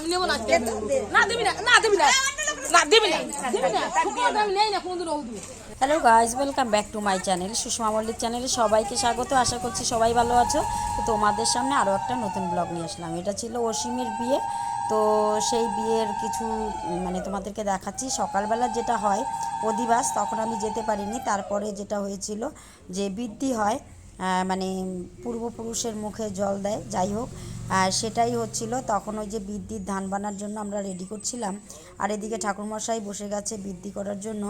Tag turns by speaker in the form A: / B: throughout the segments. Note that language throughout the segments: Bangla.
A: আমি নেব না না দিবি না না দিবি না না দিবি না দিবি না আমি নেই না কোনদিন ওদি।
B: Hello guys, welcome back to my channel Sushma Mallick চ্যানেলে সবাইকে স্বাগত। আশা করছি সবাই ভালো আছো। তো তোমাদের সামনে আরও একটা নতুন ব্লগ নিয়ে আসলাম। এটা ছিল অসীমের বিয়ে। তো সেই বিয়ের কিছু মানে তোমাদেরকে দেখাচ্ছি। সকালবেলা যেটা হয় অধিবাস, তখন আমি যেতে পারিনি। তারপরে যেটা হয়েছিল যে বৃদ্ধি হয়, মানে পূর্বপুরুষের মুখে জল দেয়, যাই হোক সেটাই হচ্ছিল। তখন ওই যে বৃদ্ধির ধান বানার জন্য আমরা রেডি করছিলাম, আর এদিকে ঠাকুরমশাই বসে গেছে বৃদ্ধি করার জন্য।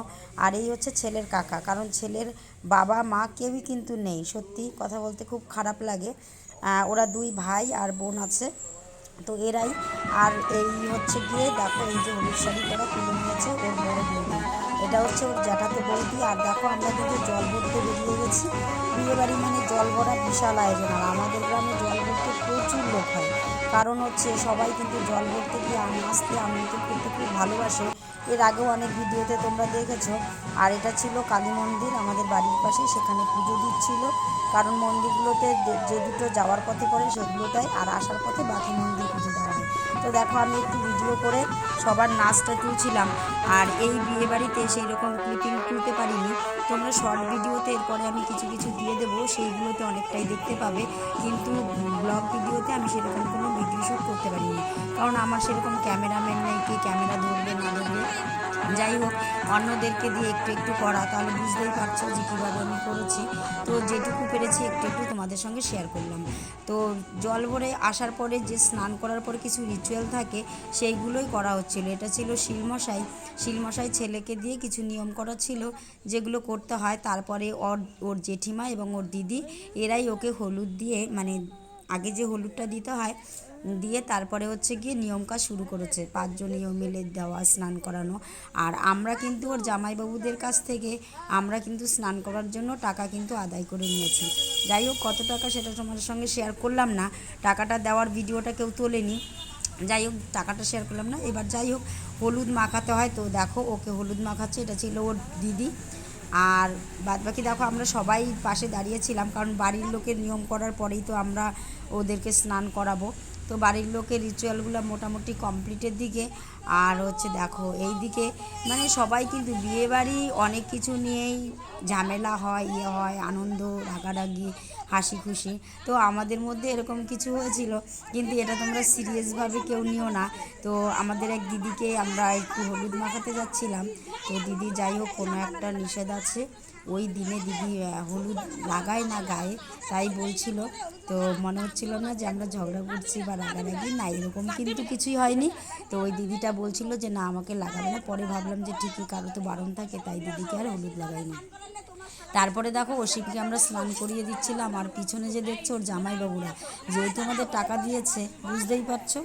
B: আর এই হচ্ছে ছেলের কাকা, কারণ ছেলের বাবা মা কেউই কিন্তু নেই। সত্যি কথা বলতে খুব খারাপ লাগে। ওরা দুই ভাই আর বোন আছে, তো এরাই। আর এই হচ্ছে গিয়ে দেখো, এই যে হলুদ শাড়ি পরা তুলে নিয়েছে ওর বড় বৌদি, এটা হচ্ছে ওর জ্যাঠাতো বৌদি। আর দেখো আমরা কিন্তু জল ভরতে বেরিয়ে গেছি। বিয়েবাড়ি মানে জল ভরা বিশাল আয়োজন। আর আমাদের গ্রামে জল ভরতে প্রচুর লোক হয়, কারণ হচ্ছে সবাই কিন্তু জল ভরতে গিয়ে নাচতে আমন্ত্রণ করতে খুব ভালোবাসে। এর আগেও অনেক ভিডিওতে তোমরা দেখেছো। আর এটা ছিল কালী মন্দির আমাদের বাড়ির পাশে, সেখানে পুজো দিচ্ছিল। কারণ মন্দিরগুলোতে যে দুটো যাওয়ার পথে পড়ে সেগুলোটাই, আর আসার পথে বাকি মন্দির পুজো দেওয়া হয়। তো দেখো আমি একটু ভিডিও করে সবার নাচটা তুলছিলাম। আর এই বিয়েবাড়িতে সেই রকম ক্লিপিং তুলতে পারিনি। তোমরা শর্ট ভিডিওতে এরপরে আমি কিছু কিছু দিয়ে দেবো, সেইগুলোতে অনেকটাই দেখতে পাবে। কিন্তু ব্লগ ভিডিওতে আমি সেরকম কোনো ভিডিও শ্যুট করতে পারিনি, কারণ আমার সেরকম ক্যামেরাম্যান নেই, কে ক্যামেরা ধরবে না ধরবে। যাই হোক, অন্যদেরকে দিয়ে একটু একটু করা, তাহলে বুঝতেই পারছো যে কীভাবে আমি করেছি। তো যেটুকু পেরেছি একটু একটু তোমাদের সঙ্গে শেয়ার করলাম। তো জল ভরে আসার পরে যে স্নান করার পরে কিছু রিচুয়াল থাকে, সেইগুলোই করা হচ্ছিল। এটা ছিল শিলমশাই ছেলেকে দিয়ে কিছু নিয়ম করা ছিল, যেগুলো করতে হয়। তারপরে ওর জেঠিমা এবং ওর দিদি এরাই ওকে হলুদ দিয়ে, মানে আগে যে হলুদটা দিতে হয় দিয়ে তারপরে হচ্ছে গিয়ে নিয়ম কাজ শুরু করেছে। 5 জন মিলে দেওয়া, স্নান করানো। আর আমরা কিন্তু ওর জামাইবাবুদের কাছ থেকে আমরা কিন্তু স্নান করার জন্য টাকা কিন্তু আদায় করে নিয়েছি। যাই হোক, কত টাকা সেটা তোমাদের সঙ্গে শেয়ার করলাম না, টাকাটা দেওয়ার ভিডিওটা কেউ তোলেনি। যাই হোক, টাকাটা শেয়ার করলাম না। এবার যাই হোক, হলুদ মাখাতে হয়। তো দেখো ওকে হলুদ মাখাচ্ছে, এটা ছিল ওর দিদি। আর বাদবাকি দেখো আমরা সবাই পাশে দাঁড়িয়েছিলাম, কারণ বাড়ির লোকের নিয়ম করার পরেই তো আমরা ওদেরকে স্নান করাবো। তো বাড়ির লোকের রিচুয়ালগুলো মোটামুটি কমপ্লিটের দিকে। আর হচ্ছে দেখো এই দিকে মানে সবাই কিন্তু বিয়েবাড়ি অনেক কিছু নিয়েই ঝামেলা হয়, হয় আনন্দ, রাগারাগি, হাসি খুশি। তো আমাদের মধ্যে এরকম কিছু হয়েছিল, কিন্তু এটা তোমরা সিরিয়াসভাবে কেউ নিও না। তো আমাদের এক দিদিকে আমরা একটু হলুদ মাখাতে যাচ্ছিলাম। তো দিদি যাই হোক কোনো একটা নিষেধ আছে, ওই দিনে দিদি হলুদ লাগায় না গায়ে, তাই বলছিল। তো মনে হচ্ছিল না যে আমরা ঝগড়া করছি বা রাগারাগি, না এরকম কিন্তু কিছুই হয়নি। তো ওই দিদিটা বলছিল যে না আমাকে লাগাবে না। পরে ভাবলাম যে ঠিকই, কারো তো বারণ থাকে, তাই দিদিকে আর হলুদ লাগাইনি। তারপরে দেখো অসীমকে আমরা স্নান করিয়ে দিচ্ছিলাম। আর পিছনে যে দেখছো ওর জামাইবাবুরা, যেহেতু আমাদের টাকা দিয়েছে বুঝতেই পারছো,